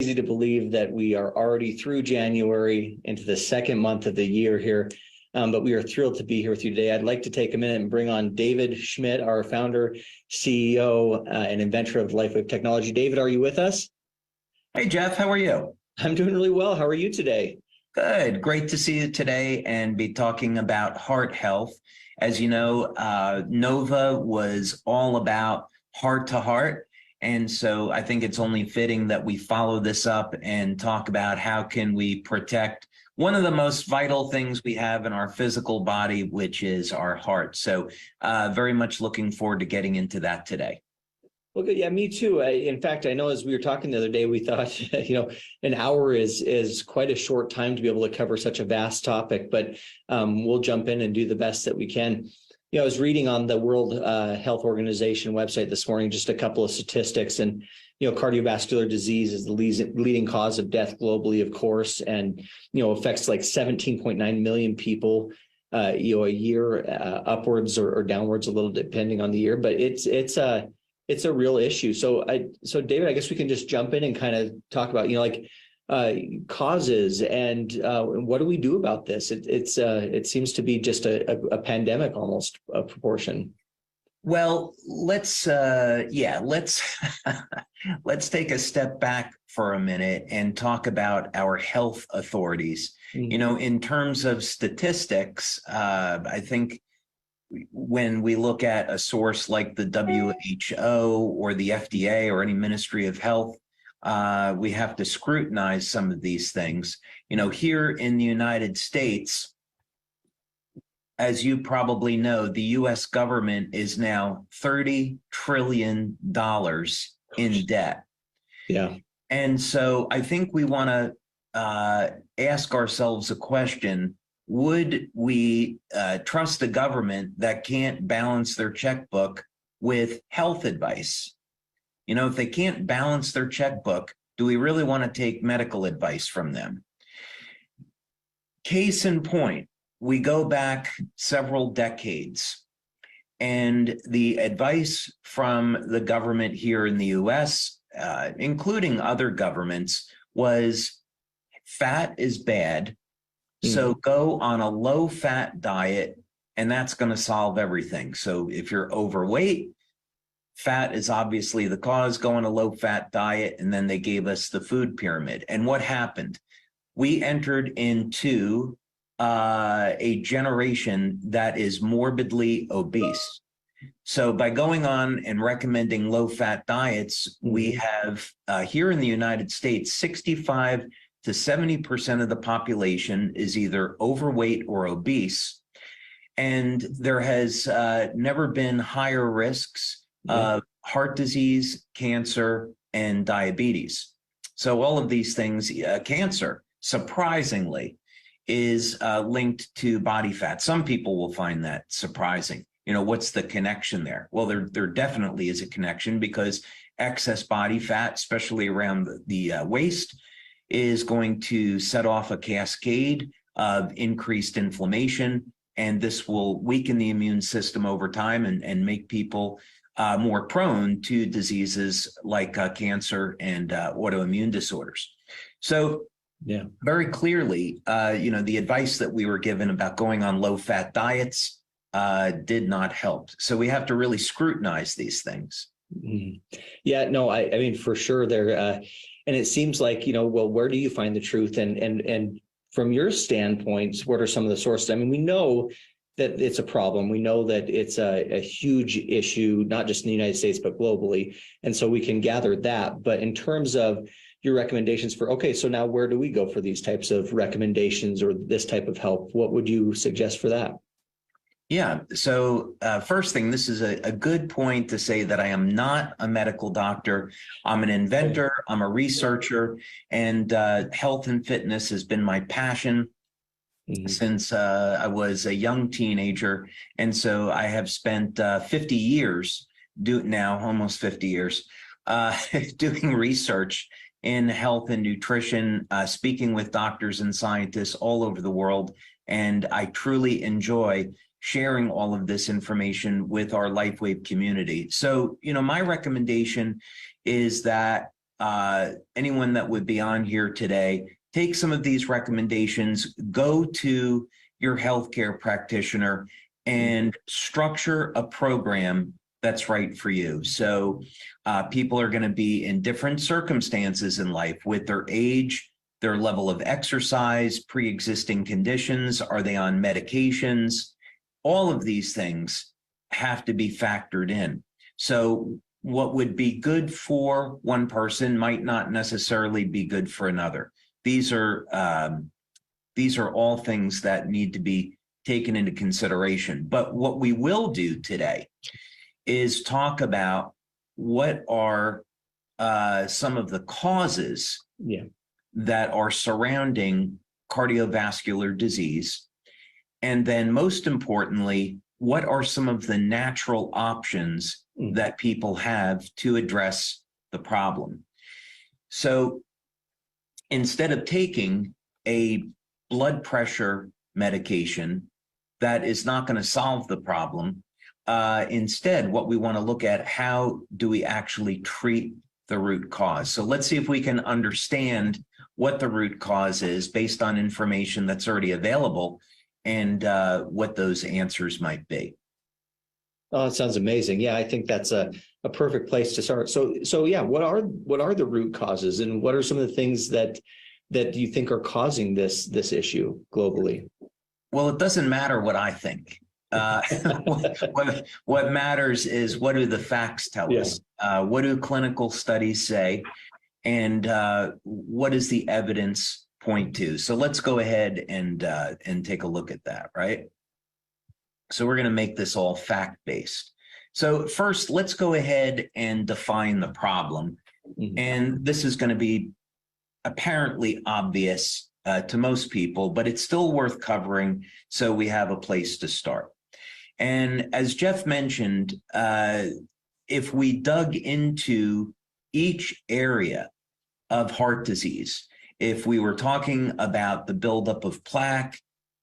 Easy to believe that we are already through January into the second month of the year here, but we are thrilled to be here with you today. I'd like to take a minute and bring on David Schmidt, our founder, CEO, and inventor of LifeWave technology. David, are you with us? Hey, Jeff, how are you? I'm doing really well. How are you today? Good. Great to see you today and be talking about heart health. As you know, Nova was all about heart to heart. And so I think it's only fitting that we follow this up and talk about how can we protect one of the most vital things we have in our physical body, which is our heart. So very much looking forward to getting into that today. Well, good. Yeah, me too. In fact, I know as we were talking the other day, we thought, an hour is quite a short time to be able to cover such a vast topic, but we'll jump in and do the best that we can. I was reading on the World Health Organization website this morning, just a couple of statistics, and, cardiovascular disease is the leading cause of death globally, of course, and, affects like 17.9 million people, a year, upwards or downwards a little, depending on the year, but it's a real issue. So David, I guess we can just jump in and kind of talk about, causes and what do we do about this? It seems to be just a pandemic almost a proportion. Well, let's let's take a step back for a minute and talk about our health authorities. Mm-hmm. In terms of statistics, I think when we look at a source like the WHO or the FDA or any Ministry of Health, we have to scrutinize some of these things. Here in the United States, as you probably know, the US government is now $30 trillion in debt. Yeah. And so I think we want to ask ourselves a question. Would we trust a government that can't balance their checkbook with health advice? If they can't balance their checkbook, do we really want to take medical advice from them? Case in point, we go back several decades, and the advice from the government here in the US, including other governments, was fat is bad. So go on a low-fat diet, and that's going to solve everything. So if you're overweight, fat is obviously the cause, go on a low-fat diet, and then they gave us the food pyramid. And what happened? We entered into a generation that is morbidly obese. So by going on and recommending low-fat diets, we have here in the United States, 65 to 70% of the population is either overweight or obese. And there has never been higher risks of heart disease, cancer, and diabetes. So all of these things, cancer, surprisingly, is linked to body fat. Some people will find that surprising. What's the connection there? Well, there definitely is a connection, because excess body fat, especially around the waist, is going to set off a cascade of increased inflammation, and this will weaken the immune system over time and make people more prone to diseases like cancer and autoimmune disorders. So very clearly, the advice that we were given about going on low-fat diets did not help. So we have to really scrutinize these things. Mm-hmm. Yeah, no, I mean, for sure there. And it seems like, well, where do you find the truth? And from your standpoint, what are some of the sources? I mean, we know that it's a problem. We know that it's a huge issue, not just in the United States, but globally. And so we can gather that. But in terms of your recommendations for, okay, so now where do we go for these types of recommendations or this type of help? What would you suggest for that? Yeah. So first thing, this is a good point to say that I am not a medical doctor. I'm an inventor. I'm a researcher, and health and fitness has been my passion since I was a young teenager. And so I have spent 50 years, almost 50 years, doing research in health and nutrition, speaking with doctors and scientists all over the world. And I truly enjoy sharing all of this information with our LifeWave community. So, my recommendation is that anyone that would be on here today, take some of these recommendations, go to your healthcare practitioner and structure a program that's right for you. So people are going to be in different circumstances in life with their age, their level of exercise, pre-existing conditions. Are they on medications? All of these things have to be factored in. So what would be good for one person might not necessarily be good for another. These are all things that need to be taken into consideration. But what we will do today is talk about what are some of the causes that are surrounding cardiovascular disease. And then most importantly, what are some of the natural options that people have to address the problem? So instead of taking a blood pressure medication that is not going to solve the problem, instead, what we want to look at, how do we actually treat the root cause? So let's see if we can understand what the root cause is based on information that's already available and what those answers might be. Oh, it sounds amazing. Yeah, I think that's a perfect place to start. So yeah, what are the root causes, and what are some of the things that you think are causing this issue globally? Well, it doesn't matter what I think. What matters is, what do the facts tell us? What do clinical studies say? And what does the evidence point to? So let's go ahead and take a look at that, right? So we're going to make this all fact-based. So first, let's go ahead and define the problem. And this is going to be apparently obvious to most people, but it's still worth covering so we have a place to start. And as Jeff mentioned, if we dug into each area of heart disease, if we were talking about the buildup of plaque,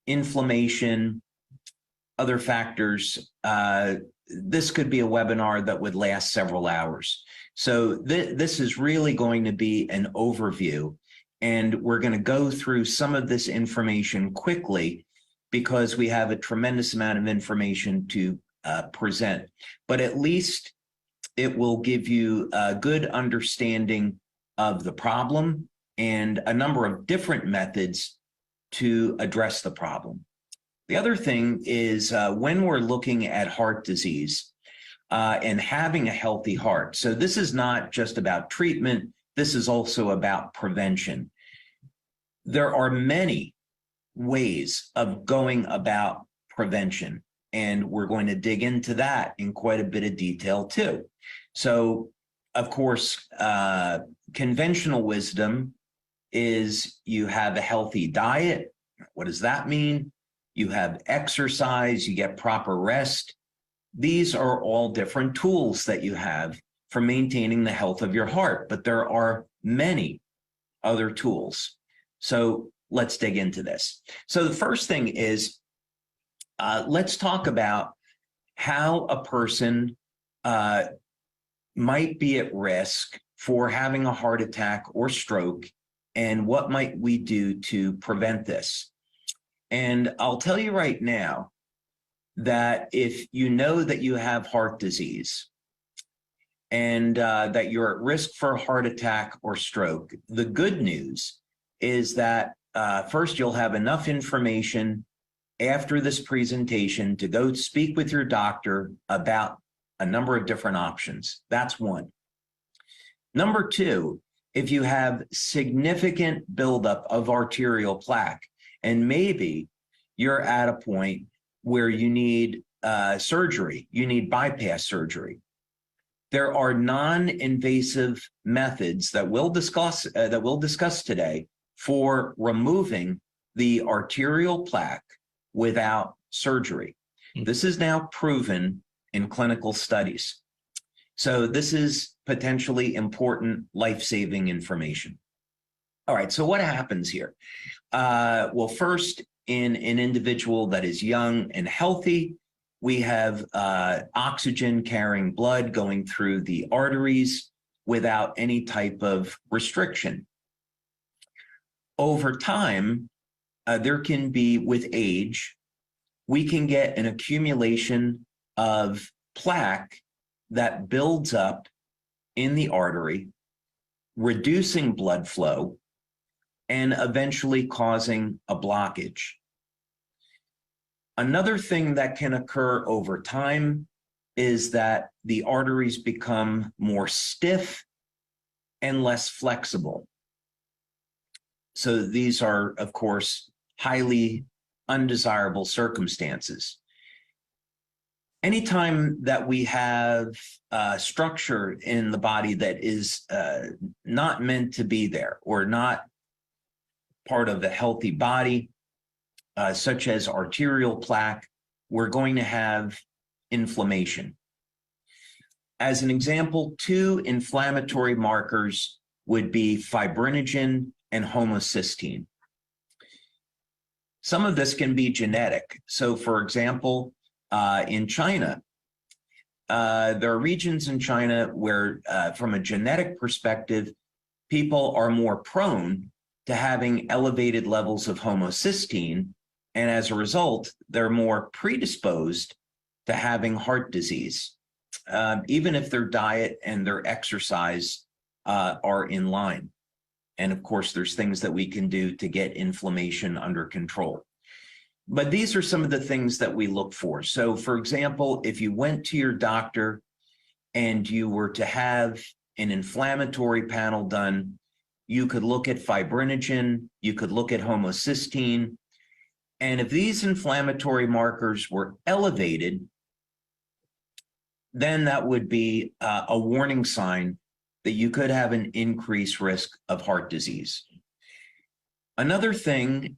inflammation, other factors, this could be a webinar that would last several hours. So this is really going to be an overview, and we're going to go through some of this information quickly because we have a tremendous amount of information to present. But at least it will give you a good understanding of the problem and a number of different methods to address the problem. The other thing is when we're looking at heart disease and having a healthy heart. So this is not just about treatment. This is also about prevention. There are many ways of going about prevention, and we're going to dig into that in quite a bit of detail too. So, of course, conventional wisdom is you have a healthy diet. What does that mean? You have exercise, you get proper rest. These are all different tools that you have for maintaining the health of your heart, but there are many other tools. So let's dig into this. So the first thing is, let's talk about how a person might be at risk for having a heart attack or stroke, and what might we do to prevent this. And I'll tell you right now that if you know that you have heart disease and that you're at risk for a heart attack or stroke, the good news is that first, you'll have enough information after this presentation to go speak with your doctor about a number of different options. That's one. Number two, if you have significant buildup of arterial plaque, and maybe you're at a point where you need surgery, you need bypass surgery. There are non-invasive methods that we'll discuss today for removing the arterial plaque without surgery. This is now proven in clinical studies. So this is potentially important life-saving information. All right, so what happens here? Well, first, in an individual that is young and healthy, we have oxygen-carrying blood going through the arteries, without any type of restriction. Over time, there can be, with age, we can get an accumulation of plaque that builds up in the artery, reducing blood flow, and eventually causing a blockage. Another thing that can occur over time is that the arteries become more stiff and less flexible. So these are, of course, highly undesirable circumstances. Anytime that we have structure in the body that is not meant to be there or not part of a healthy body, such as arterial plaque, we're going to have inflammation. As an example, two inflammatory markers would be fibrinogen and homocysteine. Some of this can be genetic. So, for example, in China, there are regions in China where, from a genetic perspective, people are more prone to having elevated levels of homocysteine, and as a result, they're more predisposed to having heart disease, even if their diet and their exercise are in line. And of course, there's things that we can do to get inflammation under control. But these are some of the things that we look for. So, for example, if you went to your doctor and you were to have an inflammatory panel done, you could look at fibrinogen, you could look at homocysteine. And if these inflammatory markers were elevated, then that would be a warning sign that you could have an increased risk of heart disease. Another thing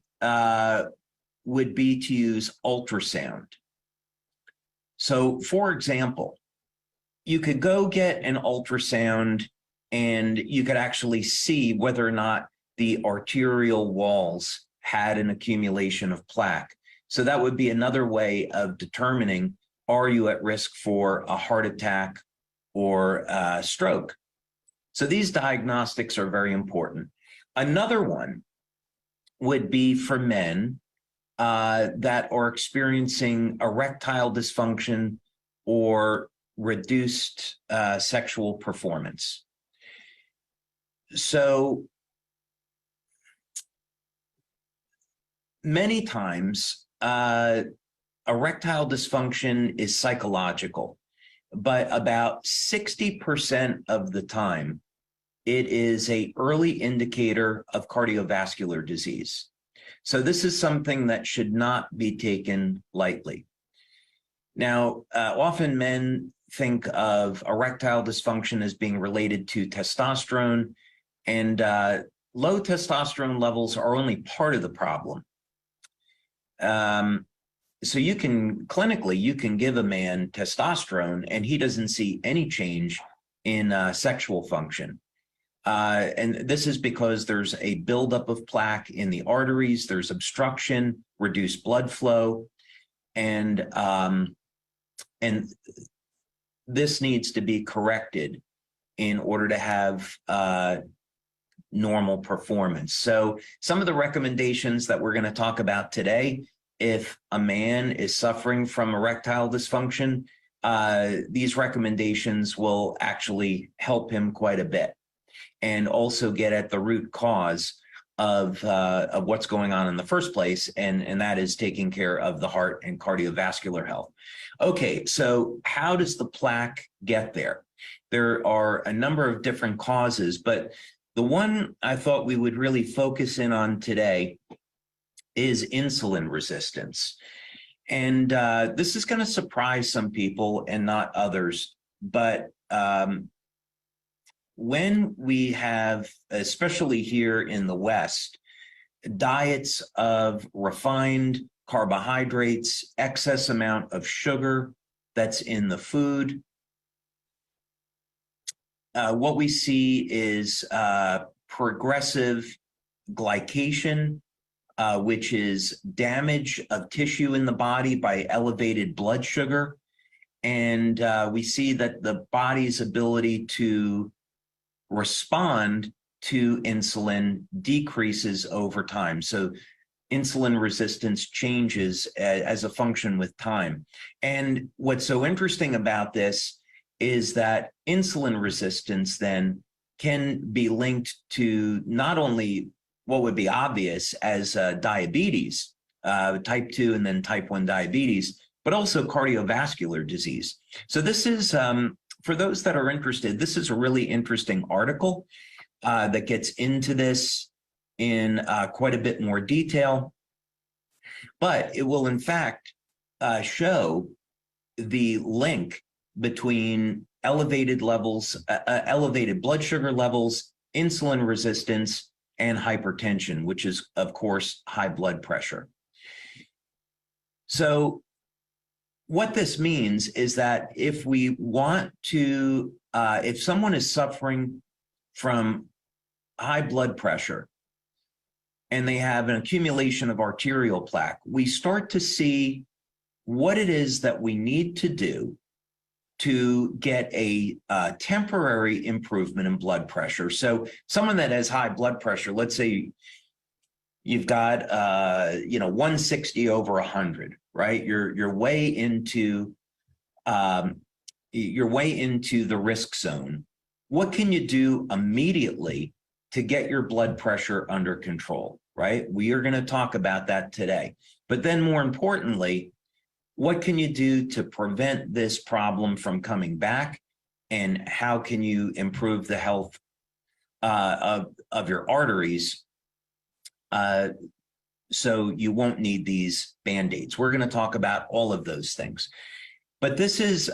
would be to use ultrasound. So, for example, you could go get an ultrasound and you could actually see whether or not the arterial walls had an accumulation of plaque. So that would be another way of determining, are you at risk for a heart attack or a stroke? So these diagnostics are very important. Another one would be for men that are experiencing erectile dysfunction or reduced sexual performance. So many times, erectile dysfunction is psychological, but about 60% of the time, it is an early indicator of cardiovascular disease. So this is something that should not be taken lightly. Now, often men think of erectile dysfunction as being related to testosterone, and low testosterone levels are only part of the problem. So you can, clinically, you can give a man testosterone and he doesn't see any change in sexual function. And this is because there's a buildup of plaque in the arteries, there's obstruction, reduced blood flow, and this needs to be corrected in order to have normal performance. So some of the recommendations that we're going to talk about today, if a man is suffering from erectile dysfunction, these recommendations will actually help him quite a bit and also get at the root cause of what's going on in the first place, and that is taking care of the heart and cardiovascular health. Okay, so how does the plaque get there? There are a number of different causes, but the one I thought we would really focus in on today is insulin resistance. And this is going to surprise some people and not others, but when we have, especially here in the West, diets of refined carbohydrates, excess amount of sugar that's in the food, what we see is progressive glycation, which is damage of tissue in the body by elevated blood sugar. And we see that the body's ability to respond to insulin decreases over time. So insulin resistance changes as a function with time. And what's so interesting about this is that insulin resistance then can be linked to not only what would be obvious as diabetes, type 2 and then type 1 diabetes, but also cardiovascular disease. So this is, for those that are interested, this is a really interesting article that gets into this in quite a bit more detail, but it will in fact show the link between elevated levels, elevated blood sugar levels, insulin resistance, and hypertension, which is, of course, high blood pressure. So what this means is that if we want to, if someone is suffering from high blood pressure and they have an accumulation of arterial plaque, we start to see what it is that we need to do to get a temporary improvement in blood pressure. So someone that has high blood pressure, let's say you've got 160 over 100, right? You're way into the risk zone. What can you do immediately to get your blood pressure under control, right? We are going to talk about that today. But then more importantly, what can you do to prevent this problem from coming back? And how can you improve the health of your arteries so you won't need these Band-Aids? We're going to talk about all of those things. But this is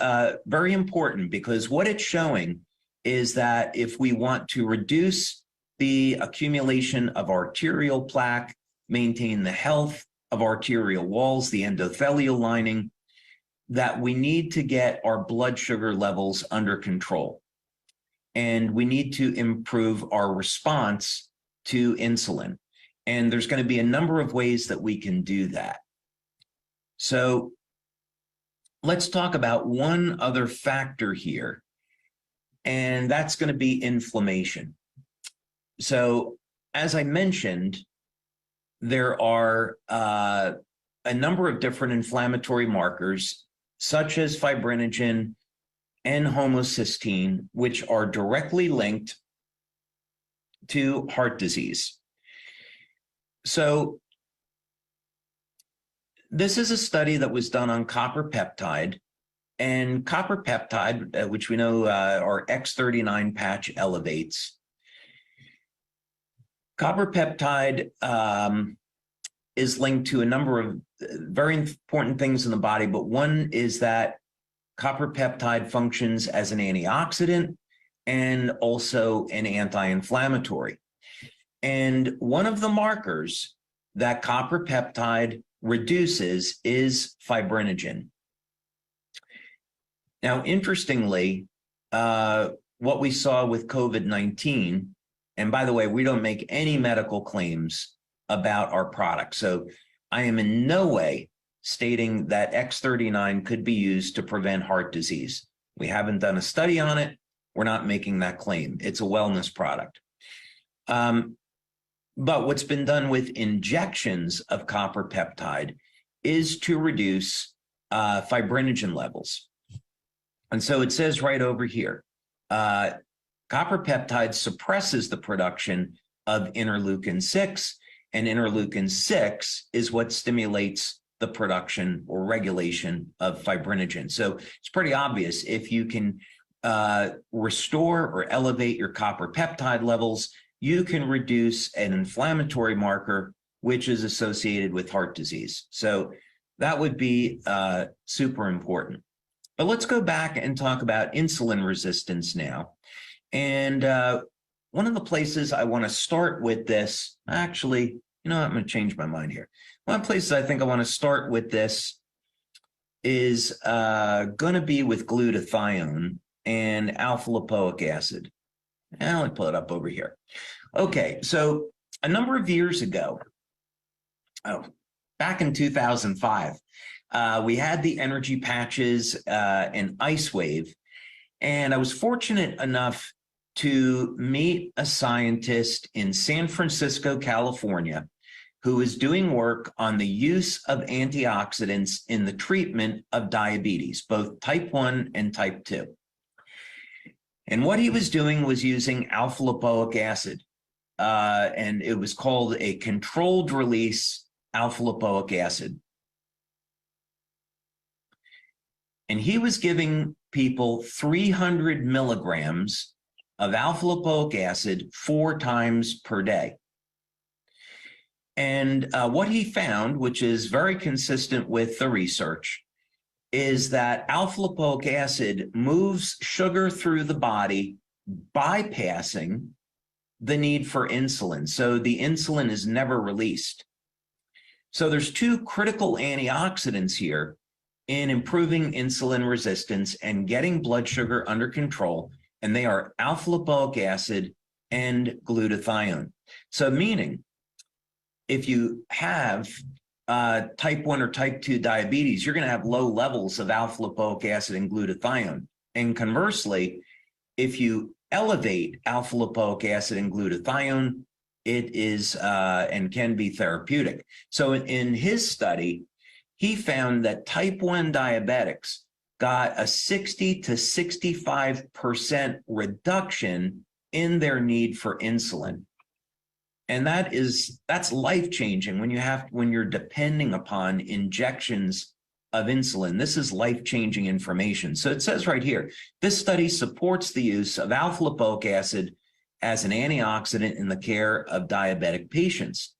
very important because what it's showing is that if we want to reduce the accumulation of arterial plaque, maintain the health of arterial walls, the endothelial lining, that we need to get our blood sugar levels under control. And we need to improve our response to insulin. And there's going to be a number of ways that we can do that. So let's talk about one other factor here, and that's going to be inflammation. So as I mentioned, there are a number of different inflammatory markers, such as fibrinogen and homocysteine, which are directly linked to heart disease. So this is a study that was done on copper peptide, and copper peptide, which we know our X39 patch elevates. Copper peptide is linked to a number of very important things in the body, but one is that copper peptide functions as an antioxidant and also an anti-inflammatory. And one of the markers that copper peptide reduces is fibrinogen. Now, interestingly, what we saw with COVID-19, and by the way, we don't make any medical claims about our product. So I am in no way stating that X39 could be used to prevent heart disease. We haven't done a study on it. We're not making that claim. It's a wellness product. But what's been done with injections of copper peptide is to reduce fibrinogen levels. And so it says right over here, copper peptide suppresses the production of interleukin-6, and interleukin-6 is what stimulates the production or regulation of fibrinogen. So it's pretty obvious if you can restore or elevate your copper peptide levels, you can reduce an inflammatory marker, which is associated with heart disease. So that would be super important. But let's go back and talk about insulin resistance now. And one of the places I want to start with this, actually, you know, I'm going to change my mind here. One of the places I think I want to start with this is going to be with glutathione and alpha lipoic acid. And I'll pull it up over here. Okay, so a number of years ago, back in 2005, we had the energy patches and LifeWave, and I was fortunate enough to meet a scientist in San Francisco, California, who is doing work on the use of antioxidants in the treatment of diabetes, both type 1 and type 2. And what he was doing was using alpha lipoic acid, and it was called a controlled release alpha lipoic acid. And he was giving people 300 milligrams of alpha lipoic acid 4 times per day. And what he found, which is very consistent with the research, is that alpha lipoic acid moves sugar through the body, bypassing the need for insulin. So the insulin is never released. So there's 2 critical antioxidants here in improving insulin resistance and getting blood sugar under control, and they are alpha lipoic acid and glutathione. So meaning, if you have type 1 or type 2 diabetes, you're going to have low levels of alpha lipoic acid and glutathione. And conversely, if you elevate alpha lipoic acid and glutathione, it is and can be therapeutic. So in his study, he found that type 1 diabetics got a 60 to 65% reduction in their need for insulin. And that's life-changing when you're depending upon injections of insulin. This is life-changing information. So it says right here, this study supports the use of alpha lipoic acid as an antioxidant in the care of diabetic patients.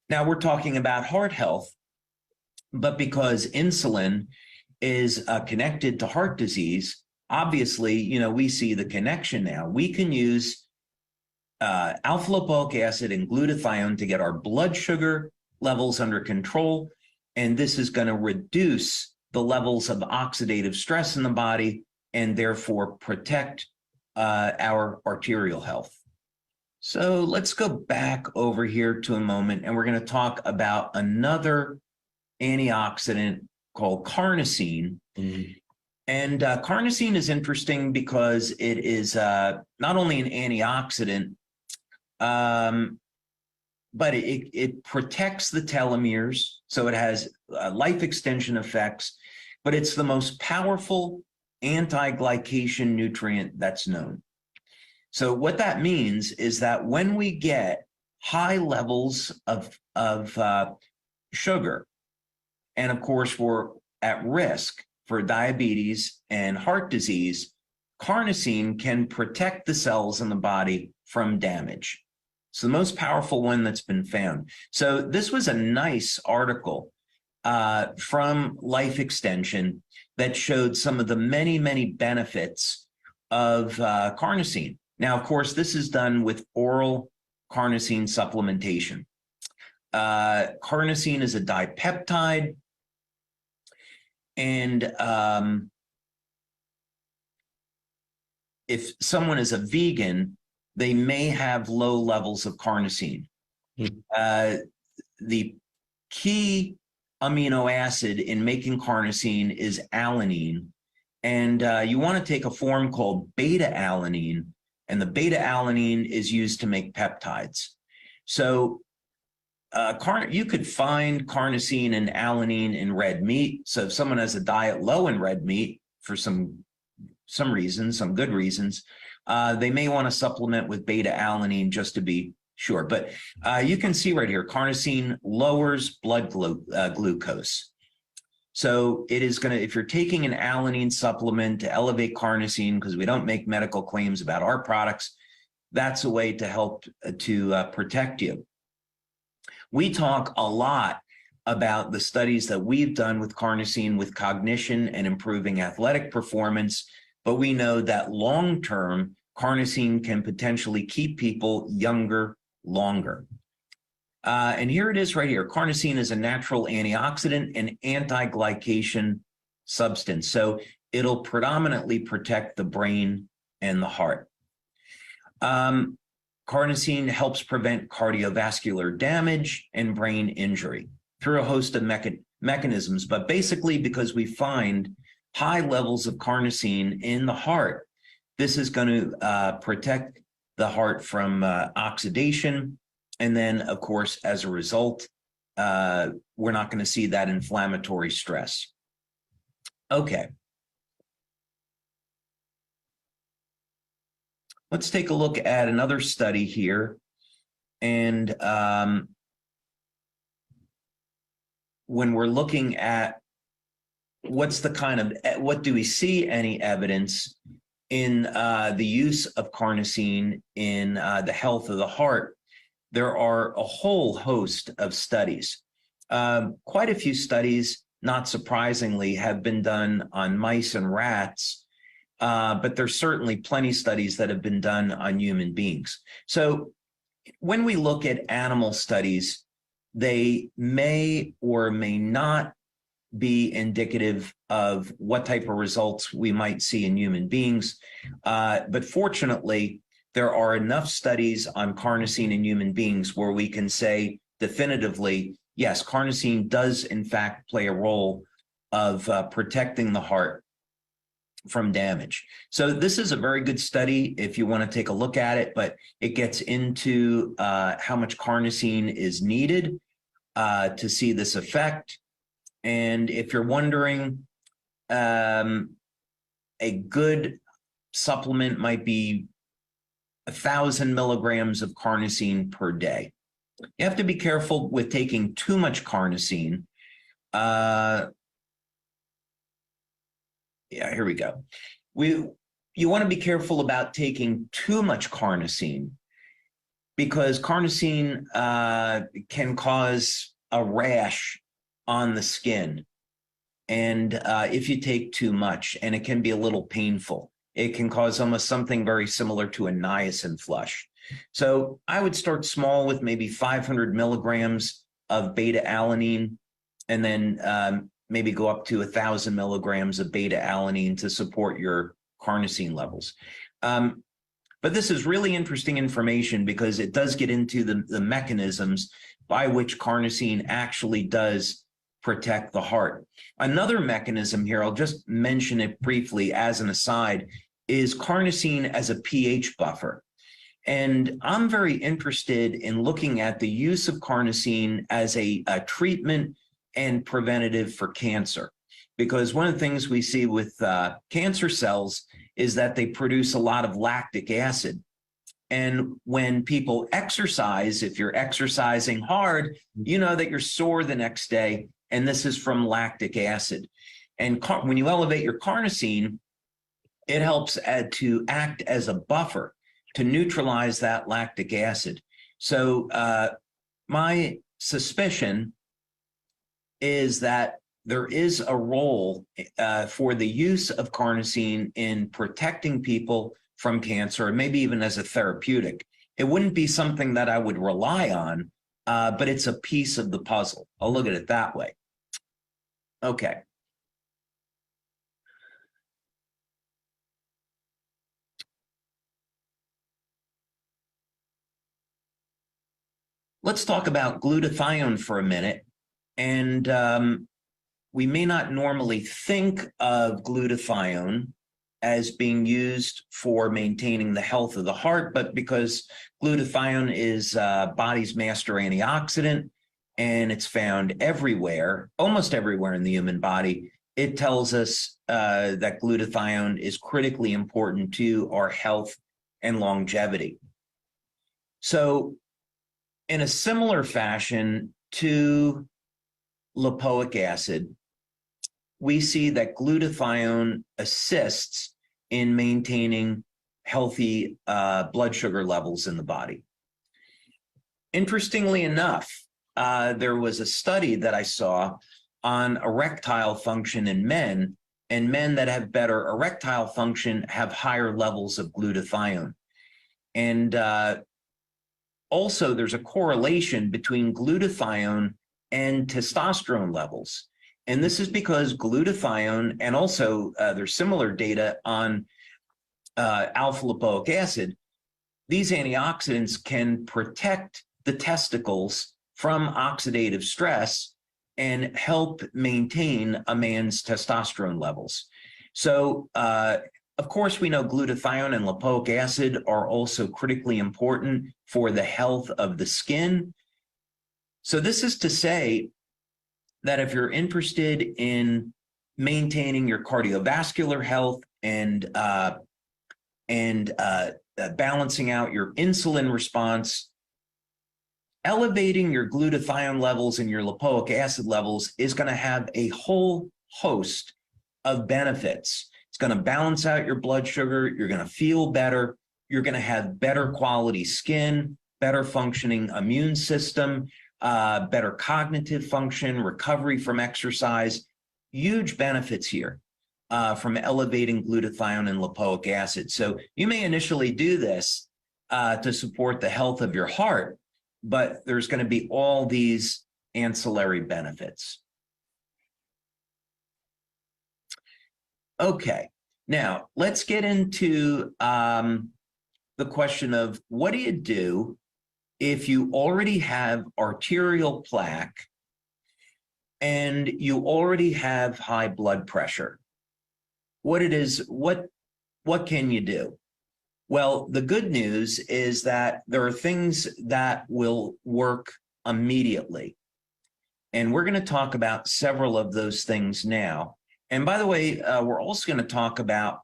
Now we're talking about heart health, but because insulin is connected to heart disease, obviously, we see the connection now. We can use alpha lipoic acid and glutathione to get our blood sugar levels under control, and this is going to reduce the levels of oxidative stress in the body and therefore protect our arterial health. So let's go back over here to a moment, and we're going to talk about another antioxidant called carnosine. Mm-hmm. And carnosine is interesting because it is not only an antioxidant, but it protects the telomeres, so it has life extension effects, but it's the most powerful anti-glycation nutrient that's known. So what that means is that when we get high levels of sugar, and of course we're at risk for diabetes and heart disease, carnosine can protect the cells in the body from damage. It's the most powerful one that's been found. So this was a nice article from Life Extension that showed some of the many, many benefits of carnosine. Now, of course, this is done with oral carnosine supplementation. Carnosine is a dipeptide, and if someone is a vegan, they may have low levels of carnosine. The key amino acid in making carnosine is alanine, and you want to take a form called beta-alanine, and the beta-alanine is used to make peptides. So you could find carnosine and alanine in red meat. So if someone has a diet low in red meat for some reasons, some good reasons, they may want to supplement with beta-alanine just to be sure. But you can see right here, carnosine lowers blood glucose. So it is going to, if you're taking an alanine supplement to elevate carnosine, because we don't make medical claims about our products, that's a way to help to protect you. We talk a lot about the studies that we've done with carnosine with cognition and improving athletic performance, but we know that long-term carnosine can potentially keep people younger longer. And here it is right here. Carnosine is a natural antioxidant and anti-glycation substance. So it'll predominantly protect the brain and the heart. Carnosine helps prevent cardiovascular damage and brain injury through a host of mechanisms, but basically because we find high levels of carnosine in the heart, This is going to protect the heart from oxidation. And then, of course, as a result, we're not going to see that inflammatory stress. Okay. Let's take a look at another study here. And when we're looking at what do we see any evidence in the use of carnosine in the health of the heart, there are a whole host of studies. Quite a few studies, not surprisingly, have been done on mice and rats, but there's certainly plenty of studies that have been done on human beings. So when we look at animal studies, they may or may not be indicative of what type of results we might see in human beings. But fortunately, there are enough studies on carnosine in human beings where we can say definitively, yes, carnosine does in fact play a role of protecting the heart from damage. So this is a very good study if you want to take a look at it, but it gets into how much carnosine is needed to see this effect. And if you're wondering, a good supplement might be 1,000 milligrams of carnosine per day. You have to be careful with taking too much carnosine. Yeah, here we go. You want to be careful about taking too much carnosine because carnosine can cause a rash on the skin. And if you take too much, and it can be a little painful, it can cause almost something very similar to a niacin flush. So I would start small with maybe 500 milligrams of beta-alanine, and then maybe go up to 1,000 milligrams of beta-alanine to support your carnosine levels. But this is really interesting information because it does get into the mechanisms by which carnosine actually does protect the heart. Another mechanism here, I'll just mention it briefly as an aside, is carnosine as a pH buffer. And I'm very interested in looking at the use of carnosine as a treatment and preventative for cancer. Because one of the things we see with cancer cells is that they produce a lot of lactic acid. And when people exercise, if you're exercising hard, you know that you're sore the next day, and this is from lactic acid. And when you elevate your carnosine, it helps to act as a buffer to neutralize that lactic acid. So my suspicion is that there is a role for the use of carnosine in protecting people from cancer, and maybe even as a therapeutic. It wouldn't be something that I would rely on, but it's a piece of the puzzle. I'll look at it that way. Okay. Let's talk about glutathione for a minute. And we may not normally think of glutathione as being used for maintaining the health of the heart, but because glutathione is body's master antioxidant and it's found everywhere, almost everywhere in the human body, it tells us that glutathione is critically important to our health and longevity. So in a similar fashion to lipoic acid, we see that glutathione assists in maintaining healthy blood sugar levels in the body. Interestingly enough, there was a study that I saw on erectile function in men, and men that have better erectile function have higher levels of glutathione. And also, there's a correlation between glutathione and testosterone levels. And this is because glutathione, and also there's similar data on alpha lipoic acid, these antioxidants can protect the testicles from oxidative stress and help maintain a man's testosterone levels. So, Of course, we know glutathione and lipoic acid are also critically important for the health of the skin. So this is to say that if you're interested in maintaining your cardiovascular health and balancing out your insulin response, elevating your glutathione levels and your lipoic acid levels is going to have a whole host of benefits. It's going to balance out your blood sugar. You're going to feel better. You're going to have better quality skin, better functioning immune system, better cognitive function, recovery from exercise. Huge benefits here from elevating glutathione and lipoic acid. So you may initially do this to support the health of your heart, but there's going to be all these ancillary benefits. Okay, now let's get into the question of what do you do if you already have arterial plaque and you already have high blood pressure? What can you do? Well, the good news is that there are things that will work immediately. And we're going to talk about several of those things now. And by the way, we're also going to talk about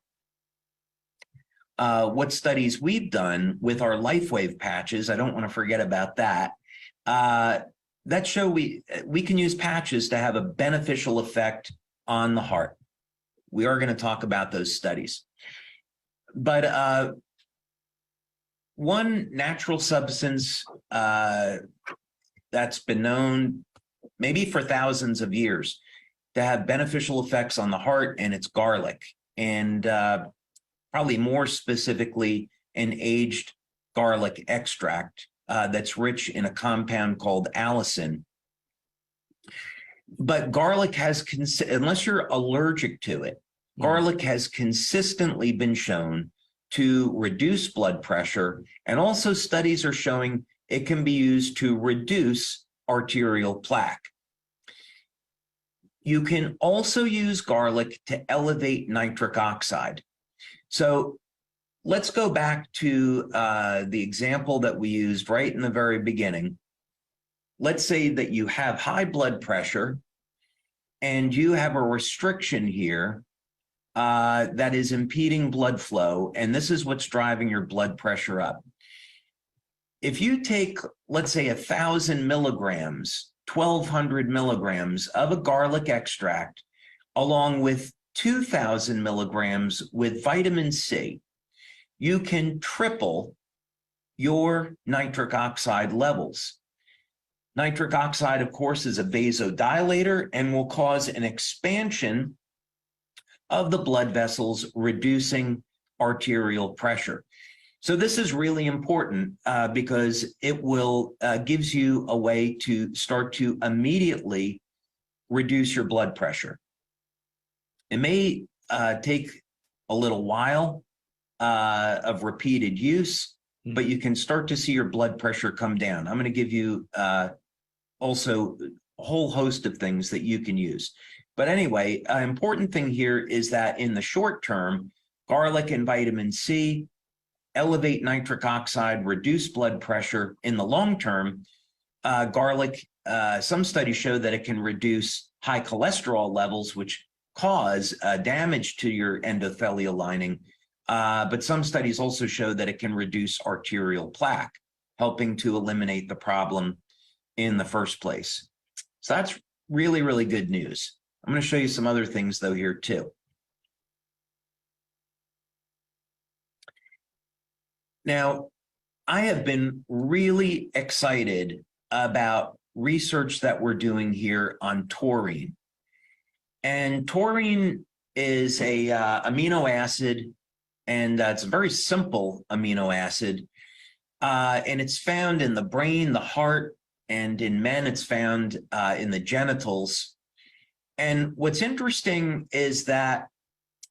what studies we've done with our LifeWave patches. I don't want to forget about that. That show we can use patches to have a beneficial effect on the heart. We are going to talk about those studies. But one natural substance that's been known maybe for thousands of years to have beneficial effects on the heart, and it's garlic, and probably more specifically an aged garlic extract that's rich in a compound called allicin. But garlic has, unless you're allergic to it, garlic has consistently been shown to reduce blood pressure, and also studies are showing it can be used to reduce arterial plaque. You can also use garlic to elevate nitric oxide. So let's go back to the example that we used right in the very beginning. Let's say that you have high blood pressure and you have a restriction here that is impeding blood flow, and this is what's driving your blood pressure up. If you take, let's say, 1,000 milligrams, 1,200 milligrams of a garlic extract, along with 2,000 milligrams with vitamin C, you can triple your nitric oxide levels. Nitric oxide, of course, is a vasodilator and will cause an expansion of the blood vessels, reducing arterial pressure. So this is really important because it will gives you a way to start to immediately reduce your blood pressure. It may take a little while of repeated use, but you can start to see your blood pressure come down. I'm going to give you also a whole host of things that you can use. But anyway, an important thing here is that in the short term, garlic and vitamin C elevate nitric oxide, reduce blood pressure. In the long term, garlic, some studies show that it can reduce high cholesterol levels, which cause damage to your endothelial lining. But some studies also show that it can reduce arterial plaque, helping to eliminate the problem in the first place. So that's really, really good news. I'm going to show you some other things, though, here, too. Now, I have been really excited about research that we're doing here on taurine. And taurine is a amino acid, and it's a very simple amino acid. And it's found in the brain, the heart, and in men, it's found in the genitals. And what's interesting is that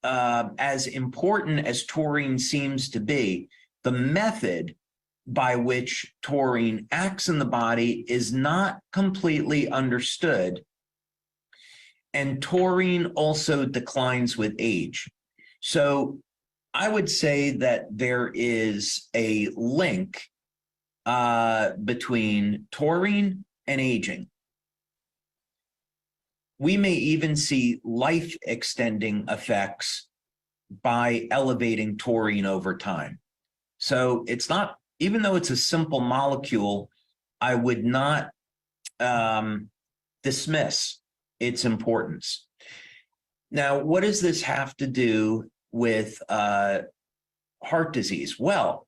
as important as taurine seems to be, the method by which taurine acts in the body is not completely understood. And taurine also declines with age. So I would say that there is a link between taurine and aging. We may even see life extending effects by elevating taurine over time. So it's not, even though it's a simple molecule, I would not dismiss its importance. Now, what does this have to do with heart disease? Well,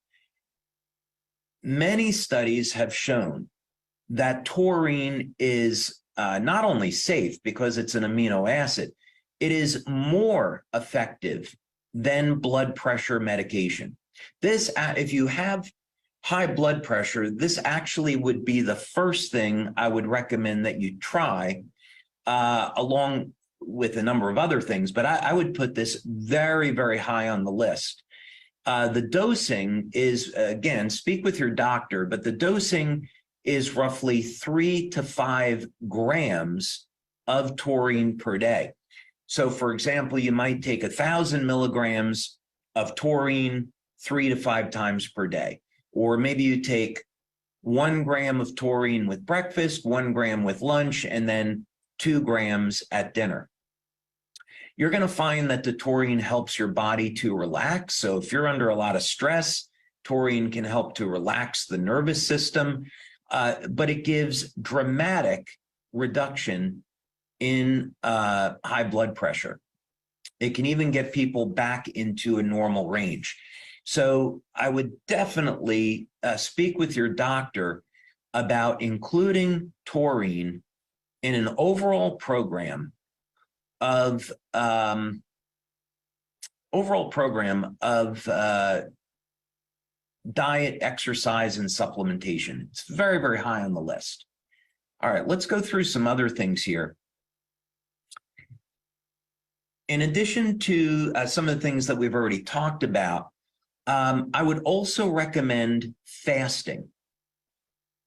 many studies have shown that taurine is not only safe because it's an amino acid, it is more effective than blood pressure medication. This, if you have high blood pressure, this actually would be the first thing I would recommend that you try, along with a number of other things, but I would put this very, very high on the list. The dosing is, again, speak with your doctor, but the dosing is roughly 3 to 5 grams of taurine per day. So, for example, you might take 1,000 milligrams of taurine 3 to 5 times per day. Or maybe you take 1 gram of taurine with breakfast, 1 gram with lunch, and then 2 grams at dinner. You're going to find that the taurine helps your body to relax. So if you're under a lot of stress, taurine can help to relax the nervous system, but it gives dramatic reduction in high blood pressure. It can even get people back into a normal range. So I would definitely speak with your doctor about including taurine in an overall program of diet, exercise, and supplementation. It's very, very high on the list. All right, let's go through some other things here. In addition to some of the things that we've already talked about, I would also recommend fasting.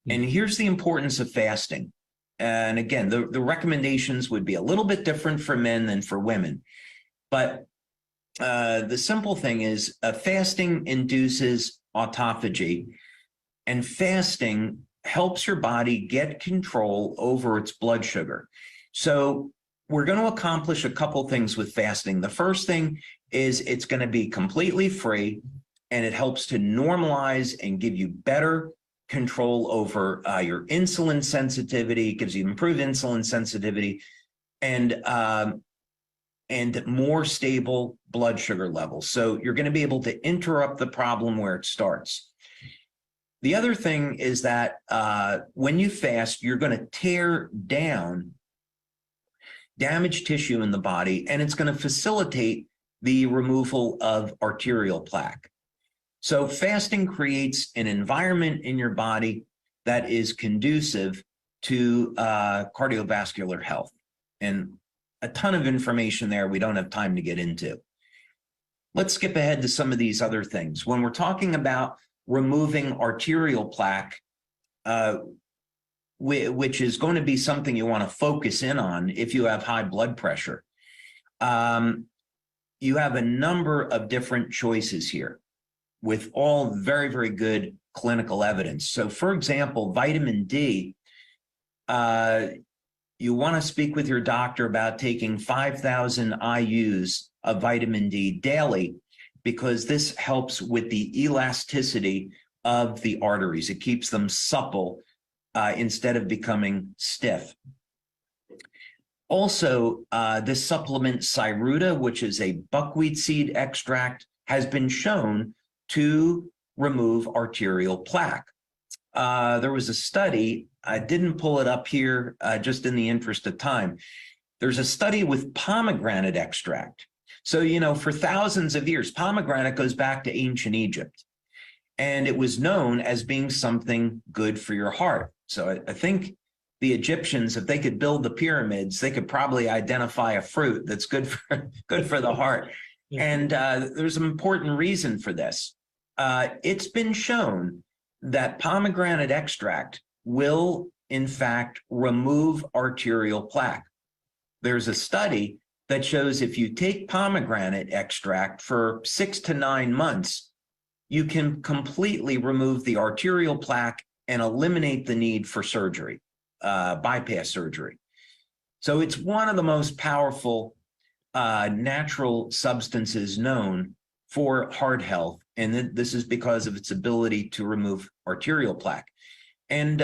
And here's the importance of fasting. And again, the recommendations would be a little bit different for men than for women. But the simple thing is fasting induces autophagy, and fasting helps your body get control over its blood sugar. So we're going to accomplish a couple things with fasting. The first thing is it's going to be completely free, and it helps to normalize and give you better control over your insulin sensitivity. It gives you improved insulin sensitivity and more stable blood sugar levels. So you're going to be able to interrupt the problem where it starts. The other thing is that when you fast, you're going to tear down damaged tissue in the body, and it's going to facilitate the removal of arterial plaque. So fasting creates an environment in your body that is conducive to cardiovascular health. And a ton of information there we don't have time to get into. Let's skip ahead to some of these other things. When we're talking about removing arterial plaque, which is going to be something you want to focus in on if you have high blood pressure, you have a number of different choices here with all very, very good clinical evidence. So, for example, vitamin D, you want to speak with your doctor about taking 5,000 IUs of vitamin D daily, because this helps with the elasticity of the arteries. It keeps them supple instead of becoming stiff. Also, this supplement Cyruta, which is a buckwheat seed extract, has been shown to remove arterial plaque. There was a study, I didn't pull it up here just in the interest of time. There's a study with pomegranate extract. So, you know, for thousands of years, pomegranate goes back to ancient Egypt, and it was known as being something good for your heart. So I think the Egyptians, if they could build the pyramids, they could probably identify a fruit that's good for the heart. And there's an important reason for this. It's been shown that pomegranate extract will, in fact, remove arterial plaque. There's a study that shows if you take pomegranate extract for 6 to 9 months, you can completely remove the arterial plaque and eliminate the need for surgery, bypass surgery. So it's one of the most powerful natural substances known for heart health. And this is because of its ability to remove arterial plaque. And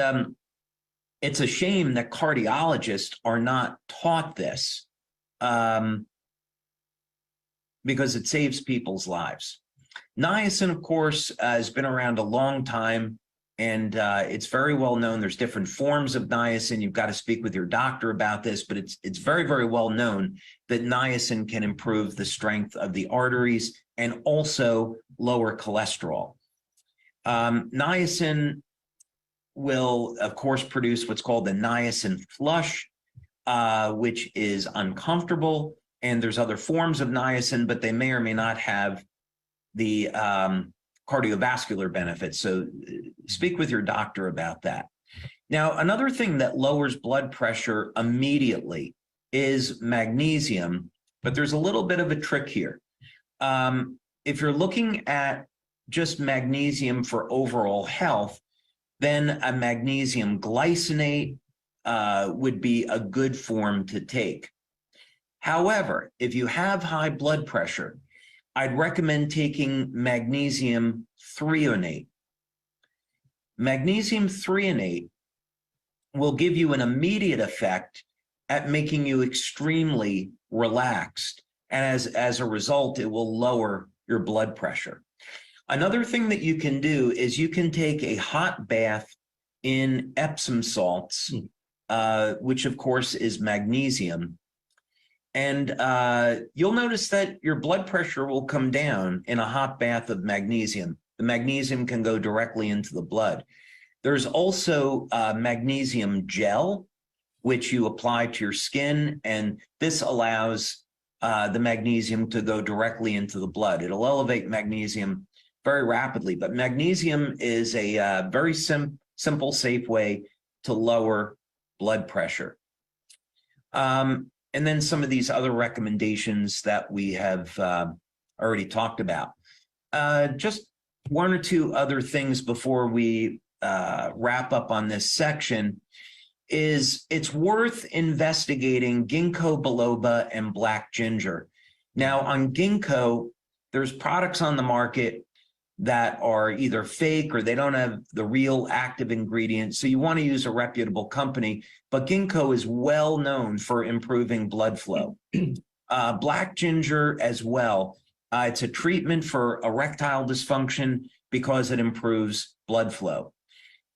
it's a shame that cardiologists are not taught this because it saves people's lives. Niacin, of course, has been around a long time, and it's very well known. There's different forms of niacin. You've got to speak with your doctor about this, but it's very, very well known that niacin can improve the strength of the arteries and also lower cholesterol. Niacin will, of course, produce what's called the niacin flush, which is uncomfortable. And there's other forms of niacin, but they may or may not have the cardiovascular benefits. So speak with your doctor about that. Now, another thing that lowers blood pressure immediately is magnesium, but there's a little bit of a trick here. If you're looking at just magnesium for overall health, then a magnesium glycinate would be a good form to take. However, if you have high blood pressure, I'd recommend taking magnesium threonate. Magnesium threonate will give you an immediate effect at making you extremely relaxed. And as a result, it will lower your blood pressure. Another thing that you can do is you can take a hot bath in Epsom salts, which of course is magnesium. And you'll notice that your blood pressure will come down in a hot bath of magnesium. The magnesium can go directly into the blood. There's also magnesium gel, which you apply to your skin, and this allows the magnesium to go directly into the blood. It'll elevate magnesium very rapidly, but magnesium is a very simple, safe way to lower blood pressure. And then some of these other recommendations that we have already talked about. Just one or two other things before we wrap up on this section is it's worth investigating ginkgo biloba and black ginger. Now on ginkgo, there's products on the market that are either fake or they don't have the real active ingredients. So you want to use a reputable company, but ginkgo is well known for improving blood flow. Black ginger as well. It's a treatment for erectile dysfunction because it improves blood flow.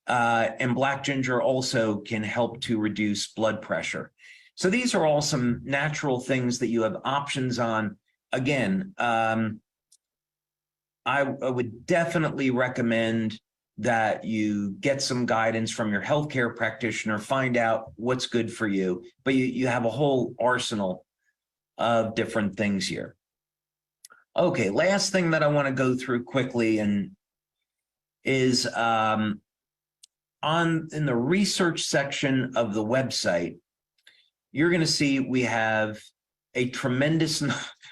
And black ginger also can help to reduce blood pressure. So these are all some natural things that you have options on. Again, I would definitely recommend that you get some guidance from your healthcare practitioner, find out what's good for you, but you have a whole arsenal of different things here. Okay, last thing that I want to go through quickly is in the research section of the website, you're going to see we have a tremendous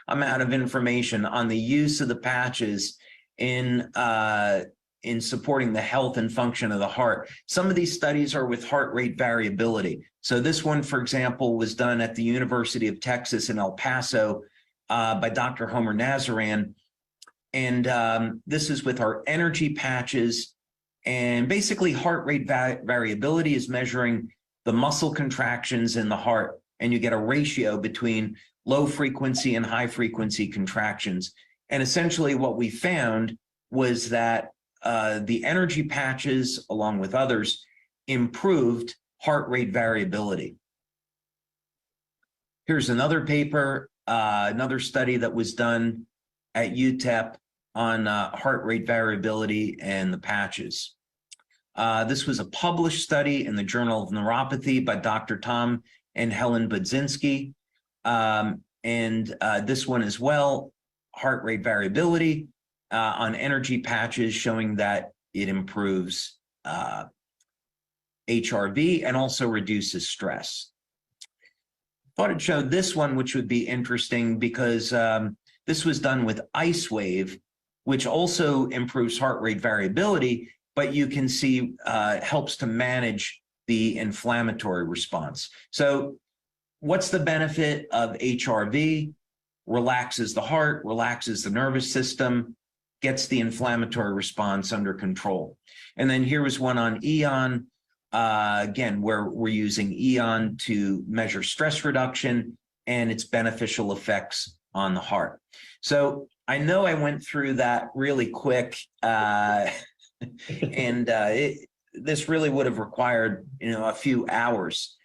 amount of information on the use of the patches in supporting the health and function of the heart. Some of these studies are with heart rate variability. So this one, for example, was done at the University of Texas in El Paso by Dr. Homer Nazaran. And this is with our energy patches. And basically heart rate variability is measuring the muscle contractions in the heart. And you get a ratio between low frequency and high frequency contractions. And essentially what we found was that the energy patches, along with others, improved heart rate variability. Here's another paper, another study that was done at UTEP on heart rate variability and the patches. This was a published study in the Journal of Neuropathy by Dr. Tom and Helen Budzinski. And this one as well, heart rate variability on energy patches, showing that it improves HRV and also reduces stress. thought it showed this one, which would be interesting because this was done with LifeWave, which also improves heart rate variability, but you can see helps to manage the inflammatory response. So what's the benefit of HRV? Relaxes the heart, relaxes the nervous system, gets the inflammatory response under control. And then here was one on EON, again, where we're using EON to measure stress reduction and its beneficial effects on the heart. So I know I went through that really quick, and this really would have required, a few hours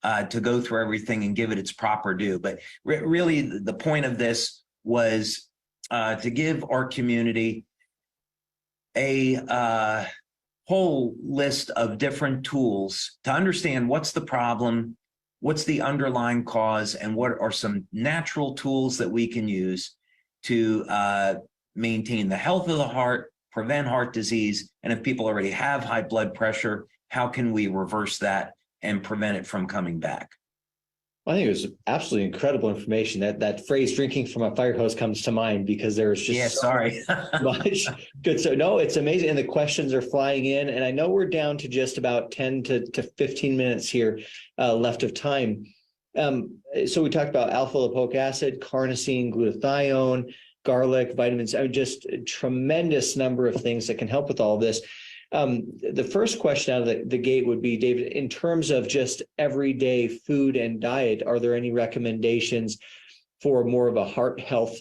to go through everything and give it its proper due. But really, the point of this was to give our community a whole list of different tools to understand what's the problem, what's the underlying cause, and what are some natural tools that we can use to maintain the health of the heart, prevent heart disease, and if people already have high blood pressure, how can we reverse that and prevent it from coming back? I think it was absolutely incredible information. That phrase "drinking from a fire hose" comes to mind because there's just much good. So no, it's amazing, and the questions are flying in. And I know we're down to just about 10 to 15 minutes here left of time. So we talked about alpha lipoic acid, carnosine, glutathione, garlic, vitamins. I mean, just a tremendous number of things that can help with all of this. The first question out of the gate would be, David, in terms of just everyday food and diet, are there any recommendations for more of a heart health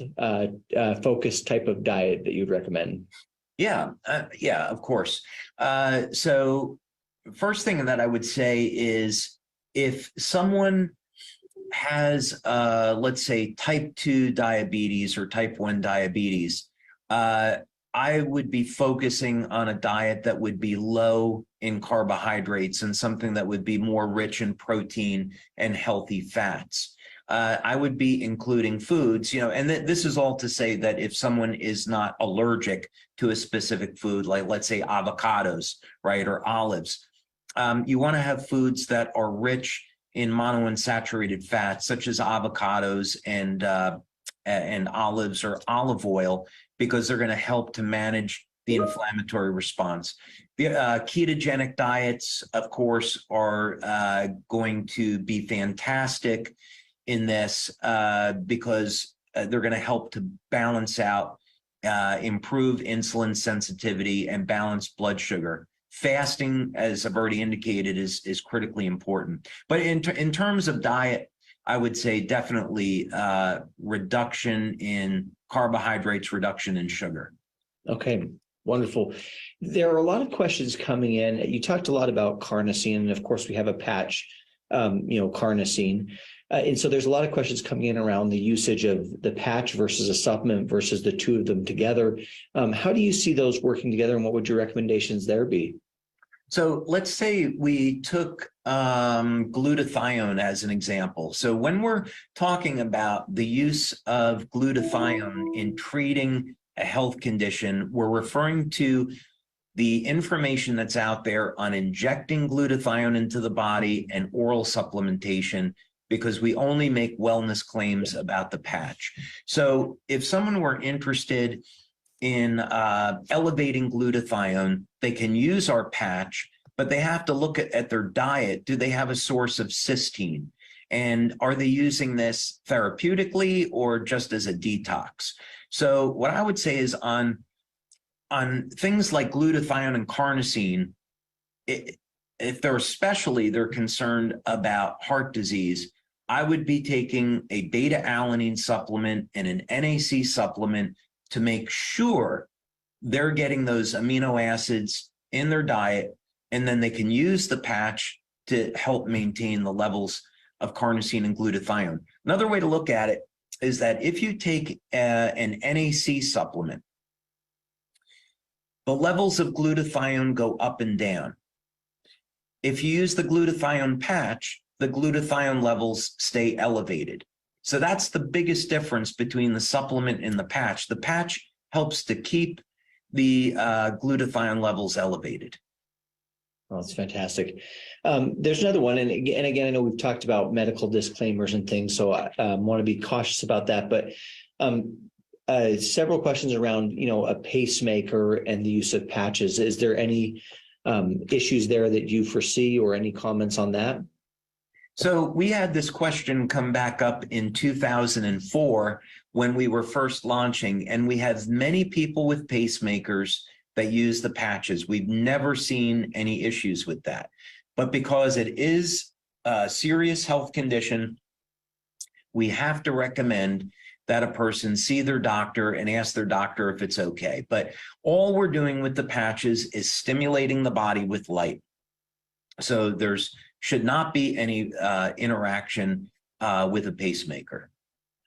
focused type of diet that you'd recommend? Yeah, of course. So first thing that I would say is if someone has, let's say, type 2 diabetes or type 1 diabetes, I would be focusing on a diet that would be low in carbohydrates and something that would be more rich in protein and healthy fats. I would be including foods, and this is all to say that if someone is not allergic to a specific food, like let's say avocados, right, or olives, you want to have foods that are rich in monounsaturated fats, such as avocados and olives or olive oil, because they're going to help to manage the inflammatory response. The ketogenic diets, of course, are going to be fantastic in this because they're going to help to balance out, improve insulin sensitivity and balance blood sugar. Fasting, as I've already indicated, is critically important. But in terms of diet, I would say definitely reduction in carbohydrates, reduction in sugar. Okay, wonderful. There are a lot of questions coming in. You talked a lot about carnosine, and of course we have a patch, carnosine. And so there's a lot of questions coming in around the usage of the patch versus a supplement versus the two of them together. How do you see those working together, and what would your recommendations there be? So let's say we took glutathione as an example. So when we're talking about the use of glutathione in treating a health condition, we're referring to the information that's out there on injecting glutathione into the body and oral supplementation, because we only make wellness claims about the patch. So if someone were interested in elevating glutathione, they can use our patch, but they have to look at their diet. Do they have a source of cysteine? And are they using this therapeutically or just as a detox? So what I would say is on things like glutathione and carnosine, if they're concerned about heart disease, I would be taking a beta-alanine supplement and an NAC supplement to make sure they're getting those amino acids in their diet, and then they can use the patch to help maintain the levels of carnosine and glutathione. Another way to look at it is that if you take an NAC supplement, the levels of glutathione go up and down. If you use the glutathione patch, the glutathione levels stay elevated. So that's the biggest difference between the supplement and the patch. The patch helps to keep the glutathione levels elevated. Oh, that's fantastic. There's another one, and again, I know we've talked about medical disclaimers and things, so I want to be cautious about that. But several questions around, a pacemaker and the use of patches. Is there any issues there that you foresee, or any comments on that? So we had this question come back up in 2004 when we were first launching, and we have many people with pacemakers that use the patches. We've never seen any issues with that. But because it is a serious health condition, we have to recommend that a person see their doctor and ask their doctor if it's okay. But all we're doing with the patches is stimulating the body with light. So there's should not be any interaction with a pacemaker.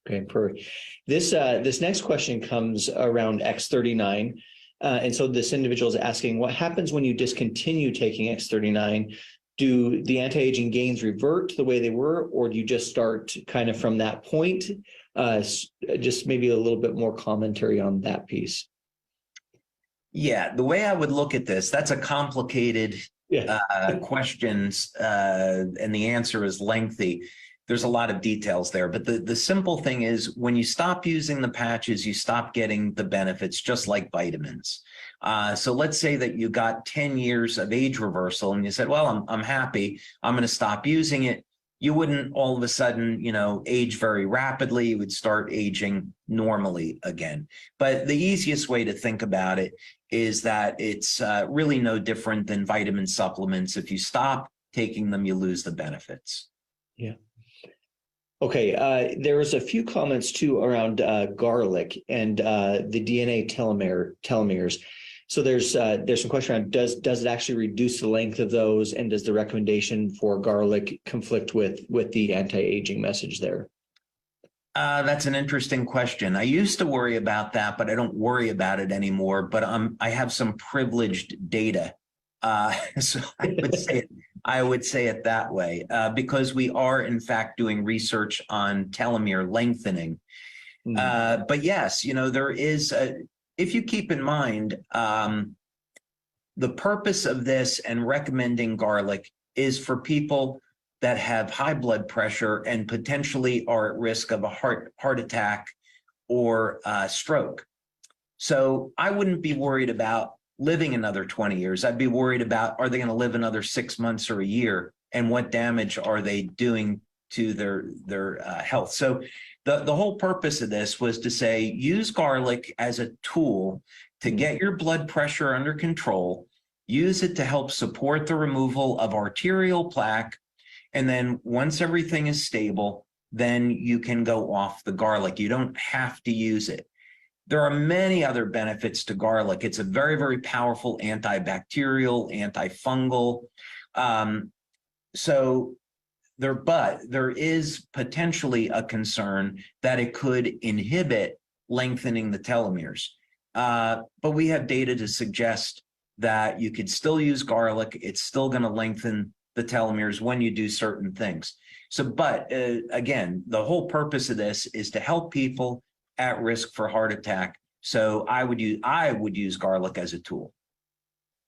Okay, perfect. This next question comes around X39. And so this individual is asking, what happens when you discontinue taking X39? Do the anti-aging gains revert to the way they were, or do you just start kind of from that point? Just maybe a little bit more commentary on that piece. Yeah, the way I would look at this, that's a complicated questions, and the answer is lengthy. There's a lot of details there, but the simple thing is, when you stop using the patches, you stop getting the benefits, just like vitamins. So let's say that you got 10 years of age reversal and you said, well, I'm happy, I'm going to stop using it. You wouldn't all of a sudden, age very rapidly. You would start aging normally again. But the easiest way to think about it is that it's really no different than vitamin supplements. If you stop taking them, you lose the benefits. Yeah. Okay. There was a few comments too around garlic and the DNA telomeres. So there's some question around, does it actually reduce the length of those, and does the recommendation for garlic conflict with the anti-aging message there? That's an interesting question. I used to worry about that, but I don't worry about it anymore. But I have some privileged data, so I would say it that way, because we are in fact doing research on telomere lengthening. But yes, there is if you keep in mind, the purpose of this and recommending garlic is for people that have high blood pressure and potentially are at risk of a heart attack or stroke. So I wouldn't be worried about living another 20 years. I'd be worried about, are they going to live another 6 months or a year, and what damage are they doing to their health? So the whole purpose of this was to say, use garlic as a tool to get your blood pressure under control, use it to help support the removal of arterial plaque, and then once everything is stable, then you can go off the garlic. You don't have to use it. There are many other benefits to garlic. It's a very, very powerful antibacterial, antifungal. But there is potentially a concern that it could inhibit lengthening the telomeres. But we have data to suggest that you could still use garlic. It's still going to lengthen the telomeres when you do certain things. But again, the whole purpose of this is to help people at risk for heart attack. So I would use garlic as a tool.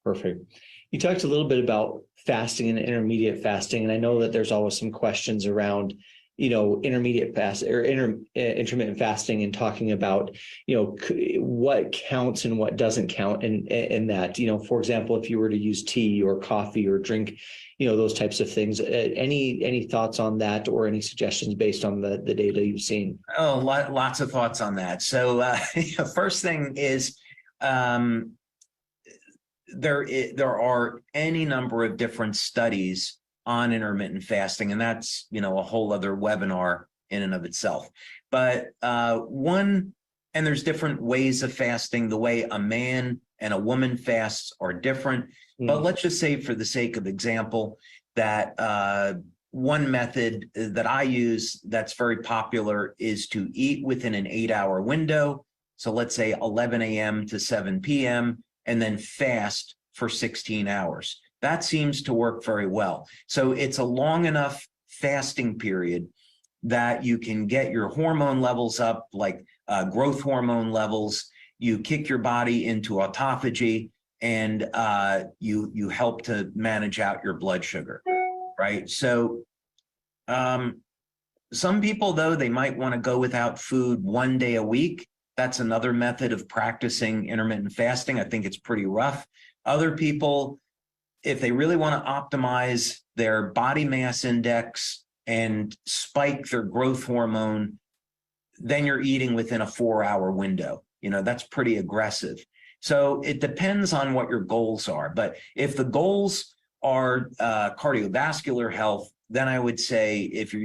Perfect. You talked a little bit about fasting and intermediate fasting, and I know that there's always some questions around, intermediate fast or intermittent fasting, and talking about, what counts and what doesn't count in that. For example, if you were to use tea or coffee or drink, those types of things. Any thoughts on that, or any suggestions based on the data you've seen? Oh, lots of thoughts on that. So first thing is, there are any number of different studies on intermittent fasting, and that's a whole other webinar in and of itself. But and there's different ways of fasting. The way a man and a woman fasts are different. But let's just say, for the sake of example, that one method that I use that's very popular is to eat within an 8-hour window. So let's say 11 a.m. to 7 p.m. and then fast for 16 hours. That seems to work very well. So it's a long enough fasting period that you can get your hormone levels up, like growth hormone levels. You kick your body into autophagy, and you help to manage out your blood sugar, right? So some people, though, they might want to go without food 1 day a week. That's another method of practicing intermittent fasting. I think it's pretty rough. Other people, if they really want to optimize their body mass index and spike their growth hormone, then you're eating within a 4-hour window. That's pretty aggressive. So it depends on what your goals are. But if the goals are cardiovascular health, then I would say if you're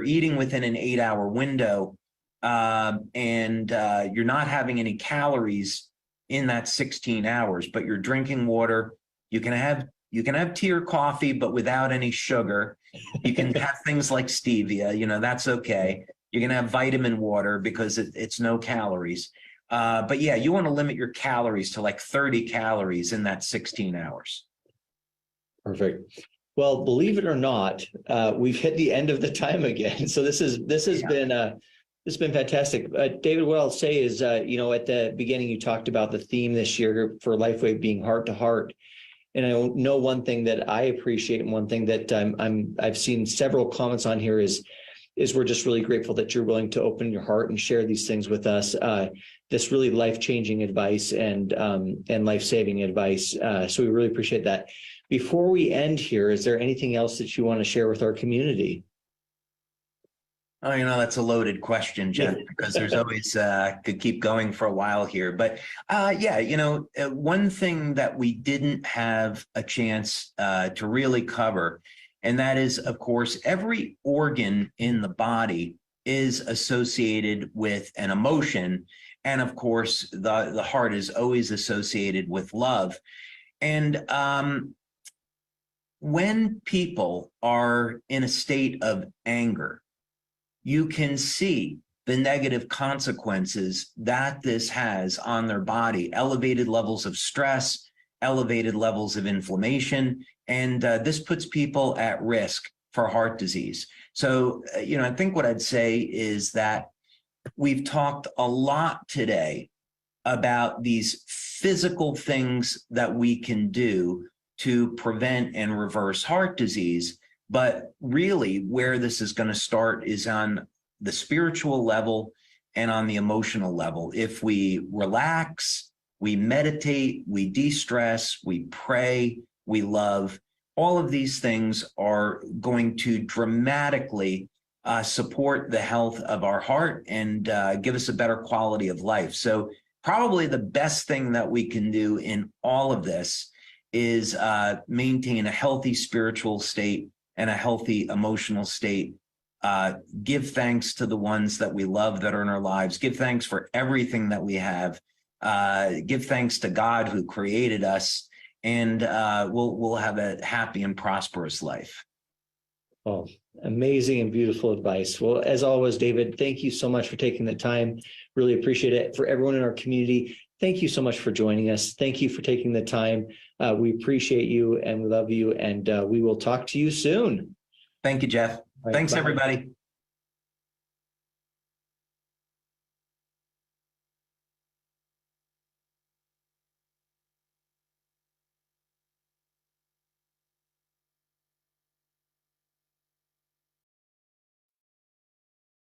eating within an 8-hour window, and you're not having any calories in that 16 hours, but you're drinking water, you can have tea or coffee, but without any sugar. You can have things like stevia, that's okay. You can have vitamin water because it's no calories. But yeah, you want to limit your calories to like 30 calories in that 16 hours. Perfect. Well, believe it or not, we've hit the end of the time again. So this has been fantastic. David, what I'll say is, at the beginning, you talked about the theme this year for LifeWave being heart to heart. And I know one thing that I appreciate, and one thing that I've seen several comments on here is we're just really grateful that you're willing to open your heart and share these things with us. This really life-changing advice and life-saving advice. So we really appreciate that. Before we end here, is there anything else that you want to share with our community? Oh, that's a loaded question, Jeff, because there's always could keep going for a while here. But one thing that we didn't have a chance to really cover, and that is, of course, every organ in the body is associated with an emotion. And of course, the heart is always associated with love. And when people are in a state of anger, you can see the negative consequences that this has on their body: elevated levels of stress, elevated levels of inflammation, and this puts people at risk for heart disease. So, I think what I'd say is that we've talked a lot today about these physical things that we can do to prevent and reverse heart disease. But really, where this is going to start is on the spiritual level and on the emotional level. If we relax, we meditate, we de-stress, we pray, we love, all of these things are going to dramatically support the health of our heart and give us a better quality of life. So probably the best thing that we can do in all of this is maintain a healthy spiritual state and a healthy emotional state. Give thanks to the ones that we love that are in our lives. Give thanks for everything that we have. Give thanks to God who created us, and we'll have a happy and prosperous life. Oh, amazing and beautiful advice. Well, as always, David, thank you so much for taking the time. Really appreciate it. For everyone in our community, thank you so much for joining us. Thank you for taking the time. We appreciate you and we love you, and we will talk to you soon. Thank you, Jeff. Thanks, everybody.